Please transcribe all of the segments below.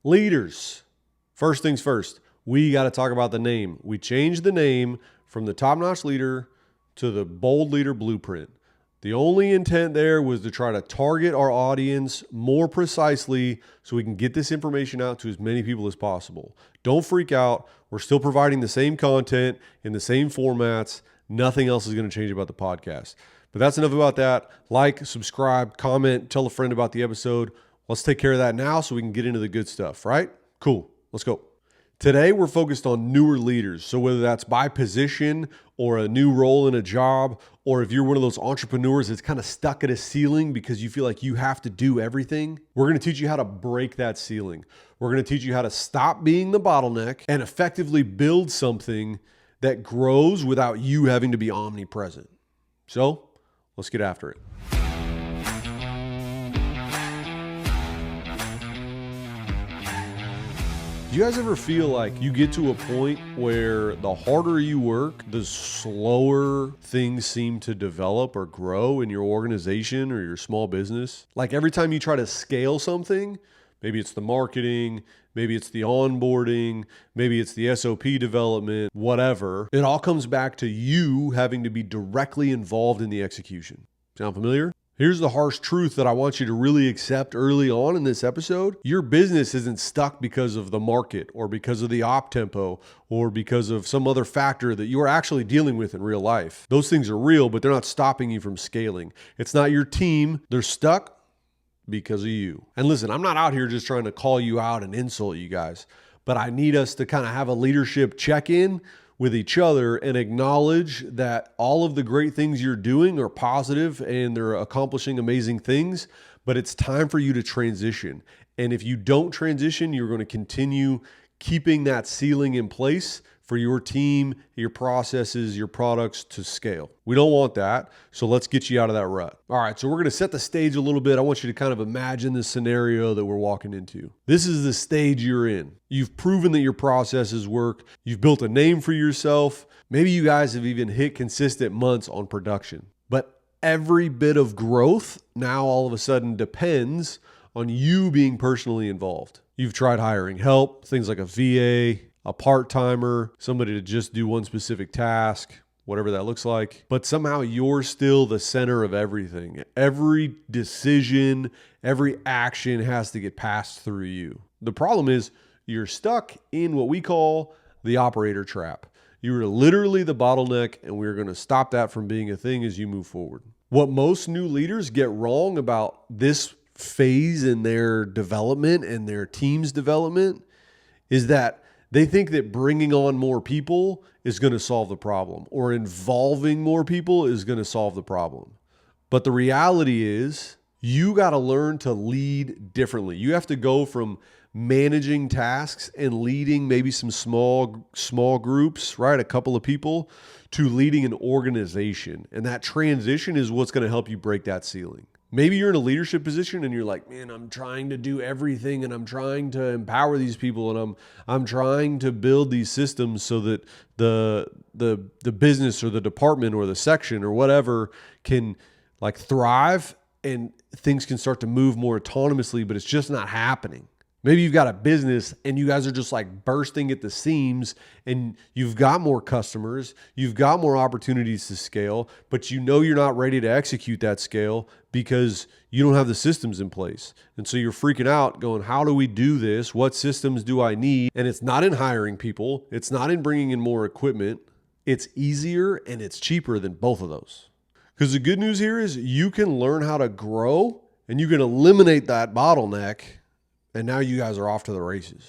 Leaders. First things first, we got to talk about the name. We changed the name from the top-notch leader to the bold leader blueprint. The only intent there was to try to target our audience more precisely so we can get this information out to as many people as possible. Don't freak out. We're still providing the same content in the same formats. Nothing else is going to change about the podcast. But that's enough about that. Like, subscribe, comment, tell a friend about the episode. Let's take care of that now so we can get into the good stuff, right? Cool. Let's go. Today, we're focused on newer leaders. So whether that's by position or a new role in a job, or if you're one of those entrepreneurs that's kind of stuck at a ceiling because you feel like you have to do everything, we're going to teach you how to break that ceiling. We're going to teach you how to stop being the bottleneck and effectively build something that grows without you having to be omnipresent. So let's get after it. Do you guys ever feel like you get to a point where the harder you work, the slower things seem to develop or grow in your organization or your small business? Like every time you try to scale something, maybe it's the marketing, maybe it's the onboarding, maybe it's the SOP development, whatever, it all comes back to you having to be directly involved in the execution. Sound familiar? Here's the harsh truth that I want you to really accept early on in this episode. Your business isn't stuck because of the market or because of the op tempo or because of some other factor that you are actually dealing with in real life. Those things are real, but they're not stopping you from scaling. It's not your team. They're stuck because of you. And listen, I'm not out here just trying to call you out and insult you guys, but I need us to kind of have a leadership check-in with each other and acknowledge that all of the great things you're doing are positive and they're accomplishing amazing things, but it's time for you to transition. And if you don't transition, you're going to continue keeping that ceiling in place for your team, your processes, your products to scale. We don't want that. So let's get you out of that rut. All right. So we're going to set the stage a little bit. I want you to kind of imagine the scenario that we're walking into. This is the stage you're in. You've proven that your processes work. You've built a name for yourself. Maybe you guys have even hit consistent months on production, but every bit of growth now all of a sudden depends on you being personally involved. You've tried hiring help, things like a VA, a part-timer, somebody to just do one specific task, whatever that looks like. But somehow you're still the center of everything. Every decision, every action has to get passed through you. The problem is you're stuck in what we call the operator trap. You're literally the bottleneck, and we're going to stop that from being a thing as you move forward. What most new leaders get wrong about this phase in their development and their team's development is that they think that bringing on more people is going to solve the problem, or involving more people is going to solve the problem. But the reality is you got to learn to lead differently. You have to go from managing tasks and leading maybe some small groups, right? A couple of people, to leading an organization. And that transition is what's going to help you break that ceiling. Maybe you're in a leadership position and you're like, man, I'm trying to do everything and I'm trying to empower these people and I'm trying to build these systems so that the business or the department or the section or whatever can like thrive and things can start to move more autonomously, but it's just not happening. Maybe you've got a business and you guys are just like bursting at the seams and you've got more customers, you've got more opportunities to scale, but you know you're not ready to execute that scale because you don't have the systems in place. And so you're freaking out going, how do we do this? What systems do I need? And it's not in hiring people. It's not in bringing in more equipment. It's easier and it's cheaper than both of those. Because the good news here is you can learn how to grow and you can eliminate that bottleneck. And now you guys are off to the races.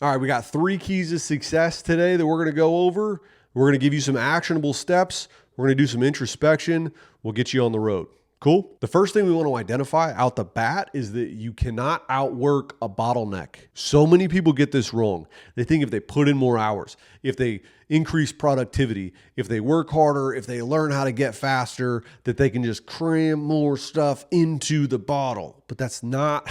All right, we got 3 keys to success today that we're going to go over. We're going to give you some actionable steps. We're going to do some introspection. We'll get you on the road. Cool? The first thing we want to identify out the bat is that you cannot outwork a bottleneck. So many people get this wrong. They think if they put in more hours, if they increase productivity, if they work harder, if they learn how to get faster, that they can just cram more stuff into the bottle. But that's not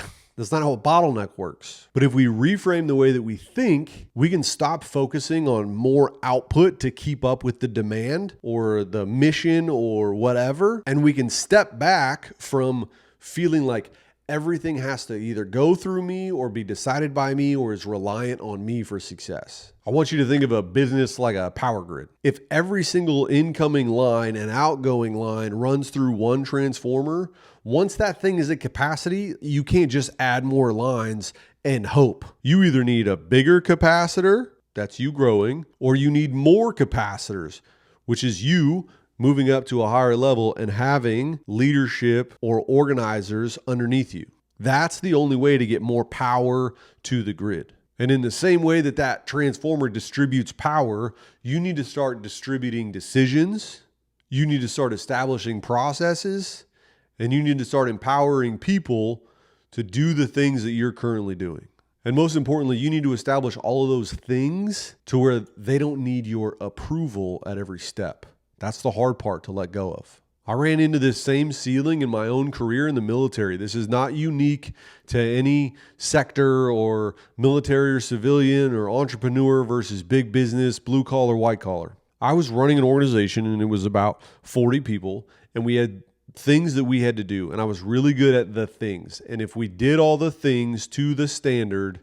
how a bottleneck works. But if we reframe the way that we think, we can stop focusing on more output to keep up with the demand or the mission or whatever. And we can step back from feeling like everything has to either go through me or be decided by me or is reliant on me for success. I want you to think of a business like a power grid. If every single incoming line and outgoing line runs through one transformer, once that thing is at capacity, you can't just add more lines and hope. You either need a bigger capacitor, that's you growing, or you need more capacitors, which is you moving up to a higher level and having leadership or organizers underneath you. That's the only way to get more power to the grid. And in the same way that that transformer distributes power, you need to start distributing decisions, you need to start establishing processes, and you need to start empowering people to do the things that you're currently doing. And most importantly, you need to establish all of those things to where they don't need your approval at every step. That's the hard part to let go of. I ran into this same ceiling in my own career in the military. This is not unique to any sector or military or civilian or entrepreneur versus big business, blue collar, white collar. I was running an organization and it was about 40 people and we had things that we had to do and I was really good at the things. And if we did all the things to the standard,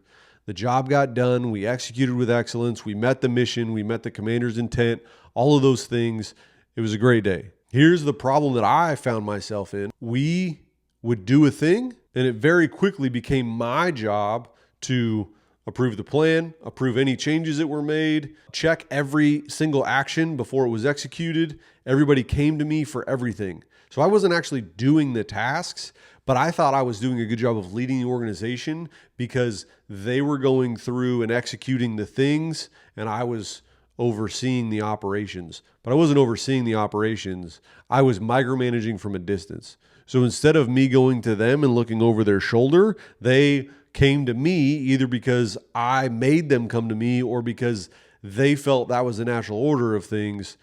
the job got done, we executed with excellence, we met the mission, we met the commander's intent, all of those things. It was a great day. Here's the problem that I found myself in. We would do a thing and it very quickly became my job to approve the plan, approve any changes that were made, check every single action before it was executed. Everybody came to me for everything. So I wasn't actually doing the tasks, but I thought I was doing a good job of leading the organization because they were going through and executing the things and I was overseeing the operations. But I wasn't overseeing the operations. I was micromanaging from a distance. So instead of me going to them and looking over their shoulder, they came to me either because I made them come to me or because they felt that was the natural order of things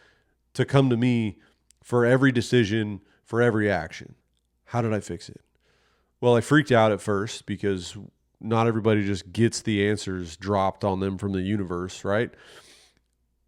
to come to me for every decision, for every action. How did I fix it? Well, I freaked out at first because not everybody just gets the answers dropped on them from the universe, right?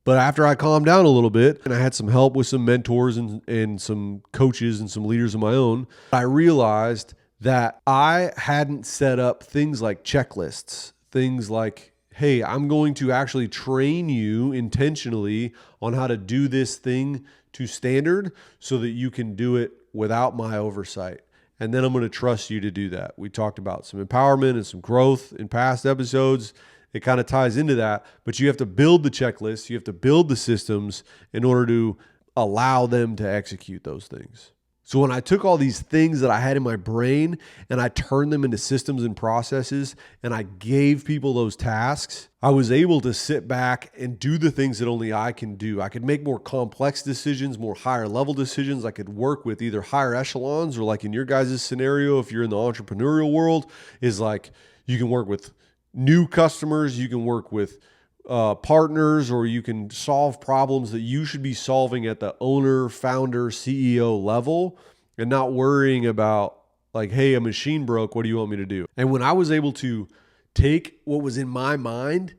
But after I calmed down a little bit and I had some help with some mentors and some coaches and some leaders of my own, I realized that I hadn't set up things like checklists, things like, hey, I'm going to actually train you intentionally on how to do this thing to standard so that you can do it without my oversight. And then I'm going to trust you to do that. We talked about some empowerment and some growth in past episodes. It kind of ties into that, but you have to build the checklists, you have to build the systems in order to allow them to execute those things. So when I took all these things that I had in my brain and I turned them into systems and processes and I gave people those tasks, I was able to sit back and do the things that only I can do. I could make more complex decisions, more higher level decisions. I could work with either higher echelons or like in your guys' scenario, if you're in the entrepreneurial world, is like you can work with new customers, you can work with partners, or you can solve problems that you should be solving at the owner, founder, CEO level and not worrying about like, hey, a machine broke. What do you want me to do? And when I was able to take what was in my mind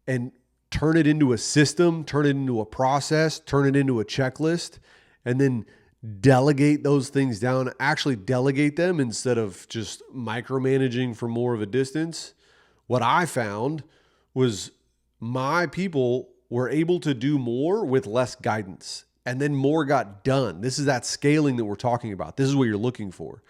and turn it into a system, turn it into a process, turn it into a checklist, and then delegate those things down, actually delegate them instead of just micromanaging from more of a distance, what I found was my people were able to do more with less guidance, and then more got done. This is that scaling that we're talking about. This is what you're looking for.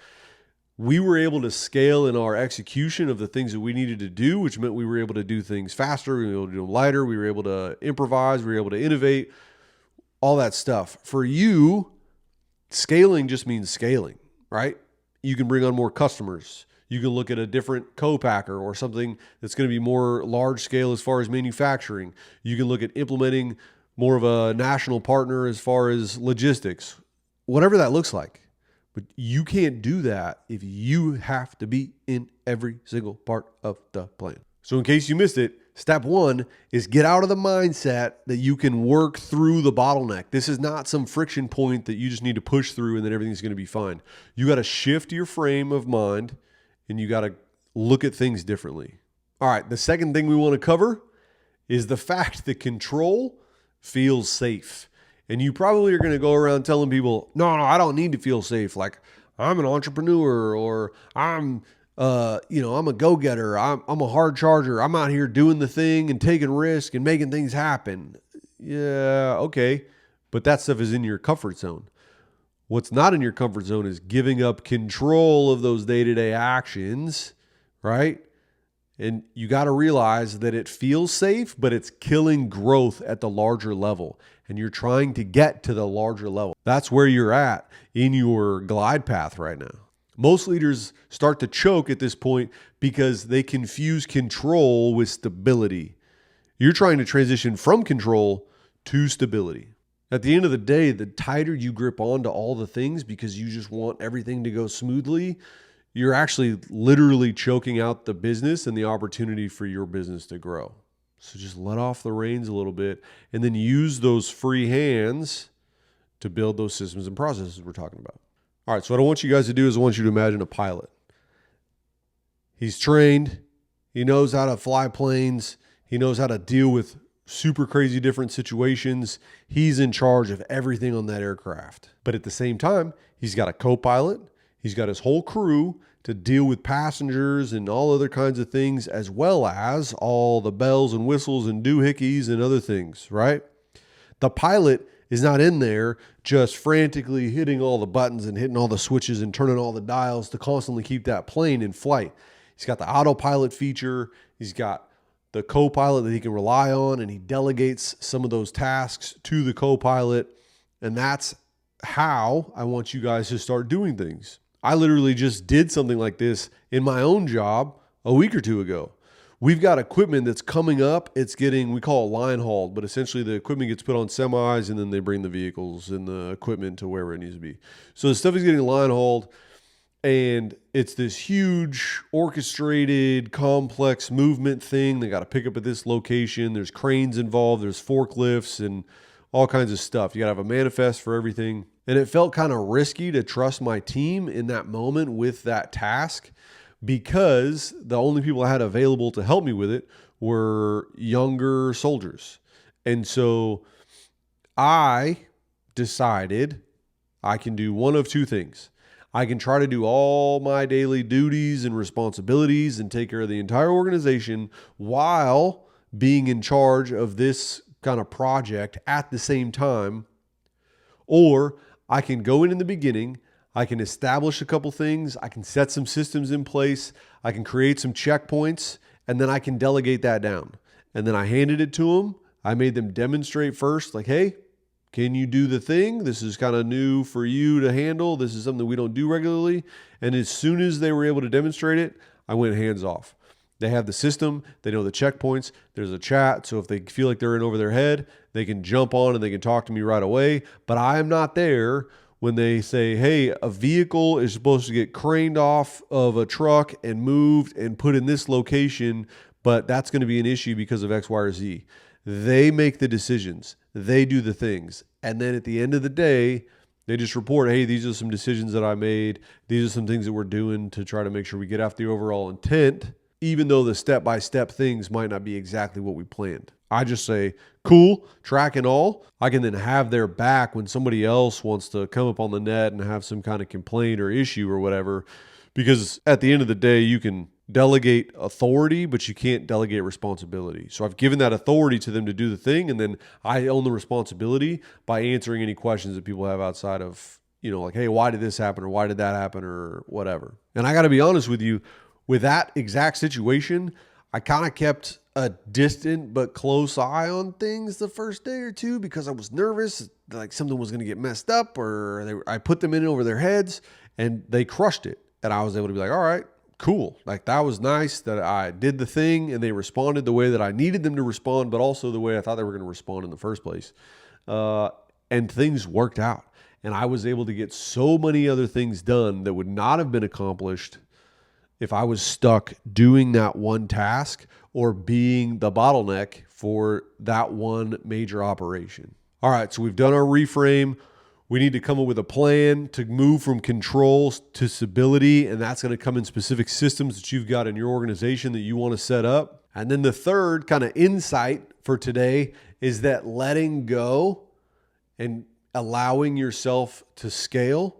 We were able to scale in our execution of the things that we needed to do, which meant we were able to do things faster, we were able to do them lighter, we were able to improvise, we were able to innovate, all that stuff. For you, scaling just means scaling, right? You can bring on more customers. You can look at a different co-packer or something that's going to be more large scale as far as manufacturing. You can look at implementing more of a national partner as far as logistics, whatever that looks like. But you can't do that if you have to be in every single part of the plan. So in case you missed it, step one is get out of the mindset that you can work through the bottleneck. This is not some friction point that you just need to push through and then everything's going to be fine. You got to shift your frame of mind and you got to look at things differently. All right, the second thing we want to cover is the fact that control feels safe. And you probably are going to go around telling people, no, I don't need to feel safe. Like I'm an entrepreneur, or I'm I'm a go-getter. I'm a hard charger. I'm out here doing the thing and taking risk and making things happen. Yeah, okay. But that stuff is in your comfort zone. What's not in your comfort zone is giving up control of those day-to-day actions, right? And you got to realize that it feels safe, but it's killing growth at the larger level. And you're trying to get to the larger level. That's where you're at in your glide path right now. Most leaders start to choke at this point because they confuse control with stability. You're trying to transition from control to stability. At the end of the day, the tighter you grip onto all the things because you just want everything to go smoothly, you're actually literally choking out the business and the opportunity for your business to grow. So just let off the reins a little bit and then use those free hands to build those systems and processes we're talking about. All right, so what I want you guys to do is I want you to imagine a pilot. He's trained. He knows how to fly planes. He knows how to deal with super crazy different situations. He's in charge of everything on that aircraft. But at the same time, he's got a co-pilot. He's got his whole crew to deal with passengers and all other kinds of things, as well as all the bells and whistles and doohickeys and other things, right? The pilot is not in there just frantically hitting all the buttons and hitting all the switches and turning all the dials to constantly keep that plane in flight. He's got the autopilot feature. He's got the co-pilot that he can rely on, and he delegates some of those tasks to the co-pilot. And that's how I want you guys to start doing things. I literally just did something like this in my own job a week or two ago. We've got equipment that's coming up. It's getting, we call it line hauled, but essentially the equipment gets put on semis and then they bring the vehicles and the equipment to wherever it needs to be. So the stuff is getting line hauled, and it's this huge orchestrated complex movement thing. They got to pick up at this location. There's cranes involved. There's forklifts and all kinds of stuff. You got to have a manifest for everything. And it felt kind of risky to trust my team in that moment with that task, because the only people I had available to help me with it were younger soldiers. And so I decided I can do one of two things. I can try to do all my daily duties and responsibilities and take care of the entire organization while being in charge of this kind of project at the same time. Or I can go in the beginning, I can establish a couple things, I can set some systems in place, I can create some checkpoints, and then I can delegate that down. And then I handed it to them. I made them demonstrate first, like, hey, can you do the thing? This is kind of new for you to handle. This is something that we don't do regularly. And as soon as they were able to demonstrate it, I went hands off. They have the system. They know the checkpoints. There's a chat. So if they feel like they're in over their head, they can jump on and they can talk to me right away. But I am not there when they say, hey, a vehicle is supposed to get craned off of a truck and moved and put in this location, but that's going to be an issue because of X, Y, or Z. They make the decisions. They do the things. And then at the end of the day, they just report, hey, these are some decisions that I made. These are some things that we're doing to try to make sure we get after the overall intent, even though the step-by-step things might not be exactly what we planned. I just say, cool, track and all. I can then have their back when somebody else wants to come up on the net and have some kind of complaint or issue or whatever, because at the end of the day, you can delegate authority, but you can't delegate responsibility. So I've given that authority to them to do the thing, and then I own the responsibility by answering any questions that people have outside of, like, hey, why did this happen, or why did that happen, or whatever. And I got to be honest with you, with that exact situation, I kind of kept a distant but close eye on things the first day or two because I was nervous, like something was going to get messed up, or I put them in over their heads, and they crushed it. And I was able to be like, all right, cool. Like, that was nice that I did the thing and they responded the way that I needed them to respond, but also the way I thought they were going to respond in the first place. And things worked out. And I was able to get so many other things done that would not have been accomplished if I was stuck doing that one task or being the bottleneck for that one major operation. All right, so we've done our reframe. We need to come up with a plan to move from control to stability, and that's going to come in specific systems that you've got in your organization that you want to set up. And then the third kind of insight for today is that letting go and allowing yourself to scale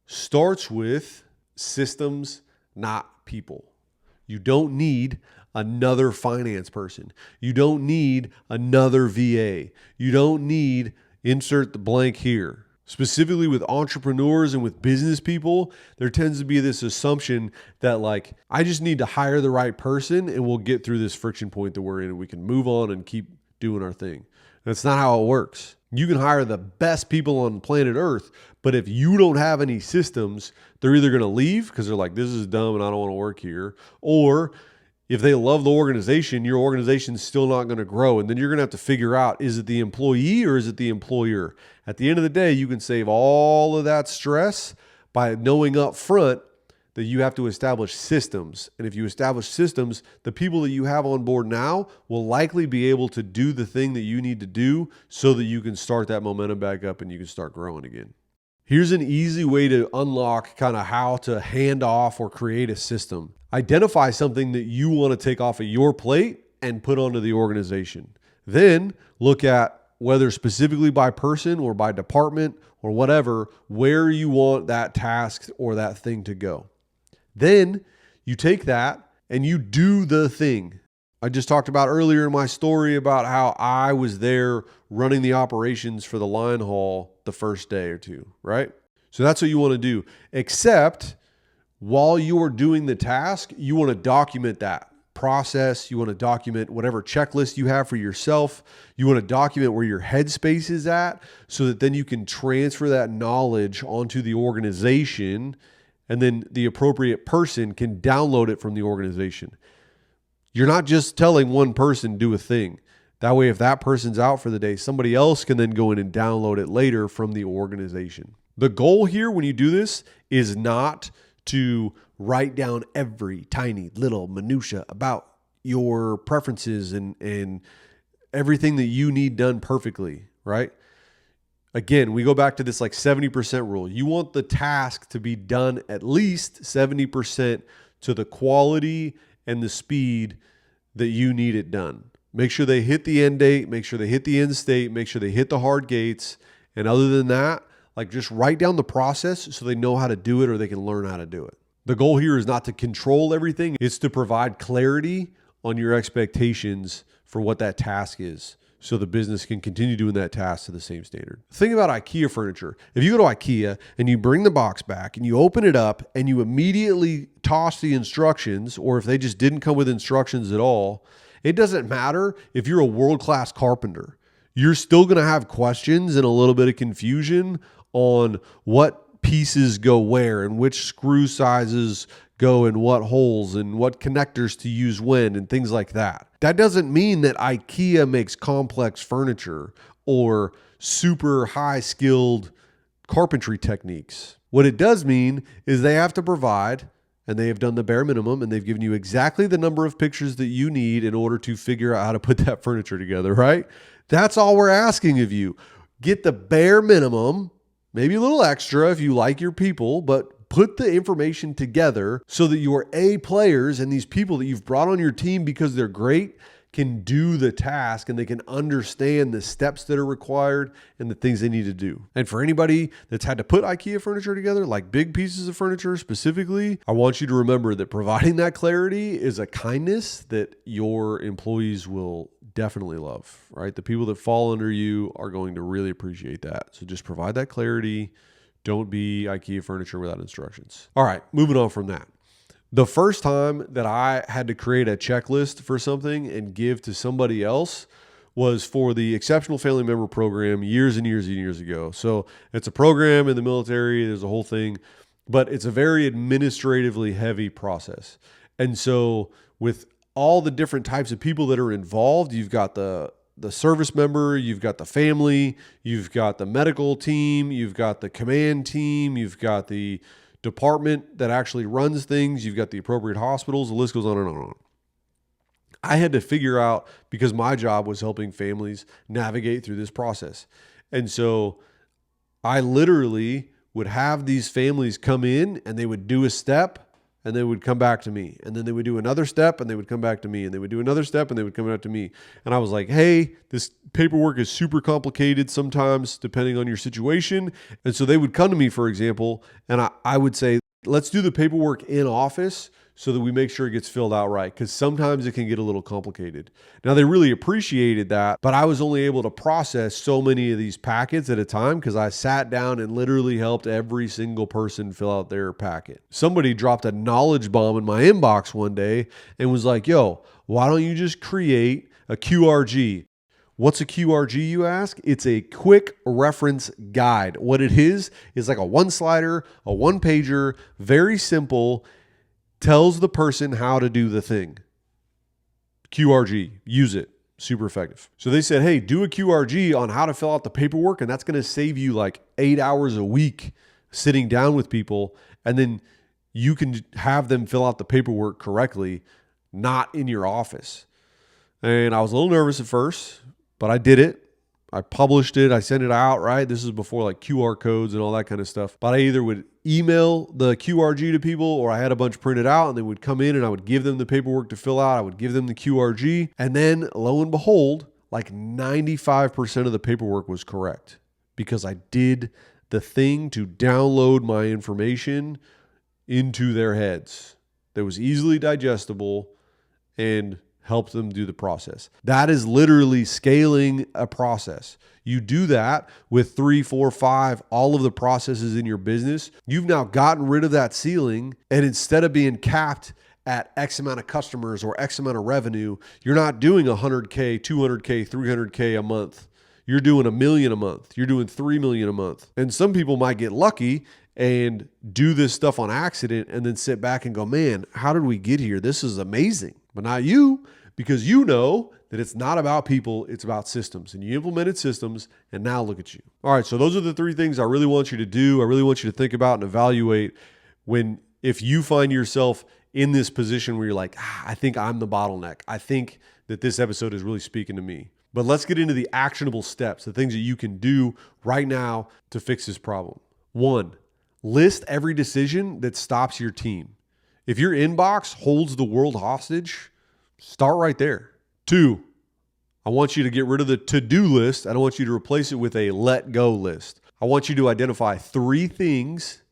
starts with systems, not people. You don't need another finance person. You don't need another VA. You don't need insert the blank here. Specifically with entrepreneurs and with business people, there tends to be this assumption that like, I just need to hire the right person and we'll get through this friction point that we're in and we can move on and keep doing our thing. That's not how it works. You can hire the best people on planet Earth, but if you don't have any systems, they're either going to leave because they're like, this is dumb and I don't want to work here. Or if they love the organization, your organization's still not going to grow. And then you're going to have to figure out, is it the employee or is it the employer? At the end of the day, you can save all of that stress by knowing up front that you have to establish systems. And if you establish systems, the people that you have on board now will likely be able to do the thing that you need to do so that you can start that momentum back up and you can start growing again. Here's an easy way to unlock kind of how to hand off or create a system. Identify something that you want to take off of your plate and put onto the organization. Then look at whether specifically by person or by department or whatever, where you want that task or that thing to go. Then you take that and you do the thing. I just talked about earlier in my story about how I was there running the operations for the line haul the first day or two, right? So that's what you want to do. Except while you are doing the task, you want to document that process. You want to document whatever checklist you have for yourself. You want to document where your headspace is at so that then you can transfer that knowledge onto the organization and then the appropriate person can download it from the organization. You're not just telling one person do a thing. That way, if that person's out for the day, somebody else can then go in and download it later from the organization. The goal here when you do this is not to write down every tiny little minutia about your preferences and everything that you need done perfectly, right? Again, we go back to this like 70% rule. You want the task to be done at least 70% to the quality and the speed that you need it done. Make sure they hit the end date, make sure they hit the end state, make sure they hit the hard gates. And other than that, like just write down the process so they know how to do it or they can learn how to do it. The goal here is not to control everything. It's to provide clarity on your expectations for what that task is so the business can continue doing that task to the same standard. Think about IKEA furniture. If you go to IKEA and you bring the box back and you open it up and you immediately toss the instructions, or if they just didn't come with instructions at all, it doesn't matter if you're a world-class carpenter. You're still going to have questions and a little bit of confusion on what pieces go where and which screw sizes go in what holes and what connectors to use when and things like that. That doesn't mean that IKEA makes complex furniture or super high-skilled carpentry techniques. What it does mean is they have to provide, and they have done the bare minimum, and they've given you exactly the number of pictures that you need in order to figure out how to put that furniture together, right? That's all we're asking of you. Get the bare minimum, maybe a little extra if you like your people, but put the information together so that your A players and these people that you've brought on your team because they're great can do the task and they can understand the steps that are required and the things they need to do. And for anybody that's had to put IKEA furniture together, like big pieces of furniture specifically, I want you to remember that providing that clarity is a kindness that your employees will definitely love, right? The people that fall under you are going to really appreciate that. So just provide that clarity. Don't be IKEA furniture without instructions. All right, moving on from that. The first time that I had to create a checklist for something and give to somebody else was for the Exceptional Family Member Program years and years and years ago. So it's a program in the military. There's a whole thing, but it's a very administratively heavy process. And so with all the different types of people that are involved, you've got the service member, you've got the family, you've got the medical team, you've got the command team, you've got the department that actually runs things, you've got the appropriate hospitals, the list goes on and on and on. I had to figure out, because my job was helping families navigate through this process. And so I literally would have these families come in and they would do a step and they would come back to me. And then they would do another step and they would come back to me. And they would do another step and they would come back to me. And I was like, hey, this paperwork is super complicated sometimes depending on your situation. And so they would come to me, for example, and I would say, let's do the paperwork in office so that we make sure it gets filled out right, because sometimes it can get a little complicated. Now, they really appreciated that, but I was only able to process so many of these packets at a time because I sat down and literally helped every single person fill out their packet. Somebody dropped a knowledge bomb in my inbox one day and was like, yo, why don't you just create a QRG? What's a QRG, you ask? It's a quick reference guide. What it is like a one slider, a one pager, very simple, tells the person how to do the thing. QRG, use it, super effective. So they said, hey, do a QRG on how to fill out the paperwork, and that's going to save you like 8 hours a week sitting down with people, and then you can have them fill out the paperwork correctly, not in your office. And I was a little nervous at first, but I did it. I published it. I sent it out, right? This is before like QR codes and all that kind of stuff. But I either would email the QRG to people, or I had a bunch printed out and they would come in and I would give them the paperwork to fill out. I would give them the QRG. And then lo and behold, like 95% of the paperwork was correct because I did the thing to download my information into their heads that was easily digestible and help them do the process. That is literally scaling a process. You do that with 3, 4, 5, all of the processes in your business. You've now gotten rid of that ceiling, and instead of being capped at X amount of customers or X amount of revenue, you're not doing 100K, 200K, 300K a month. You're doing $1 million a month. You're doing $3 million a month. And some people might get lucky and do this stuff on accident and then sit back and go, man, how did we get here? This is amazing. But not you, because you know that it's not about people, it's about systems. And you implemented systems, and now look at you. All right, so those are the 3 things I really want you to do. I really want you to think about and evaluate if you find yourself in this position where you're like, I think I'm the bottleneck. I think that this episode is really speaking to me. But let's get into the actionable steps, the things that you can do right now to fix this problem. 1, list every decision that stops your team. If your inbox holds the world hostage, start right there. 2, I want you to get rid of the to-do list. I don't want you to replace it with a let-go list. I want you to identify 3 things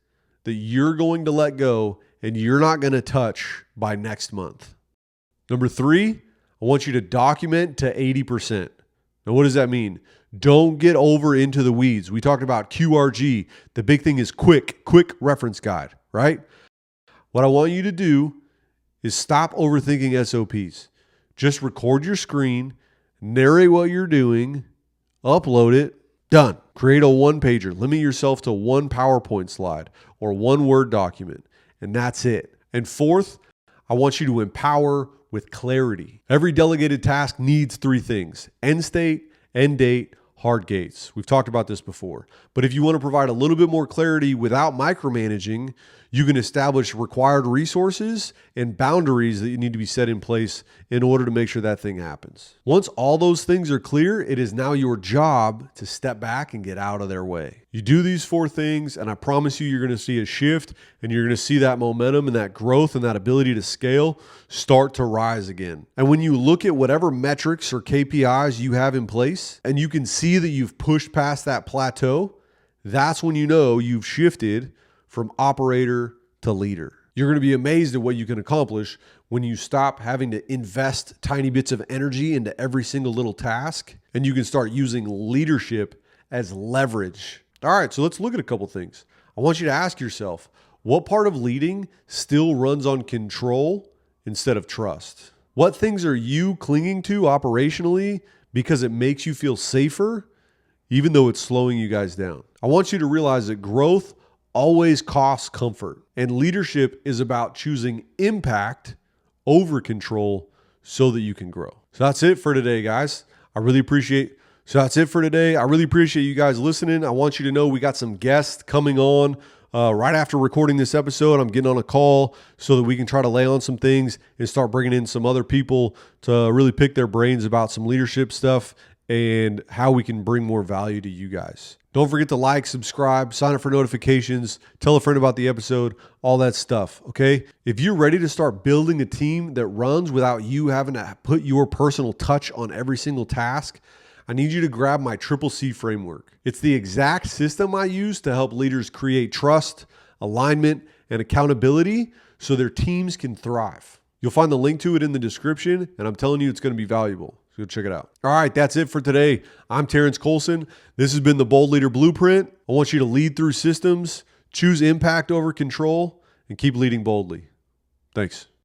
that you're going to let go and you're not going to touch by next month. Number 3, I want you to document to 80%. Now, what does that mean? Don't get over into the weeds. We talked about QRG. The big thing is quick reference guide, right? What I want you to do is stop overthinking SOPs. Just record your screen, narrate what you're doing, upload it, done. Create a 1-pager. Limit yourself to 1 PowerPoint slide or 1 Word document, and that's it. And 4th, I want you to empower with clarity. Every delegated task needs 3 things: end state, end date, hard gates. We've talked about this before. But if you want to provide a little bit more clarity without micromanaging, you can establish required resources and boundaries that you need to be set in place in order to make sure that thing happens. Once all those things are clear, it is now your job to step back and get out of their way. You do these 4 things, and I promise you're going to see a shift, and you're going to see that momentum and that growth and that ability to scale start to rise again. And when you look at whatever metrics or KPIs you have in place, and you can see that you've pushed past that plateau, that's when you know you've shifted from operator to leader. You're going to be amazed at what you can accomplish when you stop having to invest tiny bits of energy into every single little task, and you can start using leadership as leverage. All right, so let's look at a couple things. I want you to ask yourself, what part of leading still runs on control instead of trust? What things are you clinging to operationally because it makes you feel safer, even though it's slowing you guys down? I want you to realize that growth always costs comfort, and leadership is about choosing impact over control so that you can grow. So that's it for today, guys. I really appreciate you guys listening. I want you to know we got some guests coming on right after recording this episode. I'm getting on a call so that we can try to lay on some things and start bringing in some other people to really pick their brains about some leadership stuff and how we can bring more value to you guys. Don't forget to like, subscribe, sign up for notifications, tell a friend about the episode, all that stuff, okay? If you're ready to start building a team that runs without you having to put your personal touch on every single task, I need you to grab my TRIPL-C Framework. It's the exact system I use to help leaders create trust, alignment, and accountability so their teams can thrive. You'll find the link to it in the description, and I'm telling you it's going to be valuable. So go check it out. All right, that's it for today. I'm Terence Colson. This has been the Bold Leader Blueprint. I want you to lead through systems, choose impact over control, and keep leading boldly. Thanks.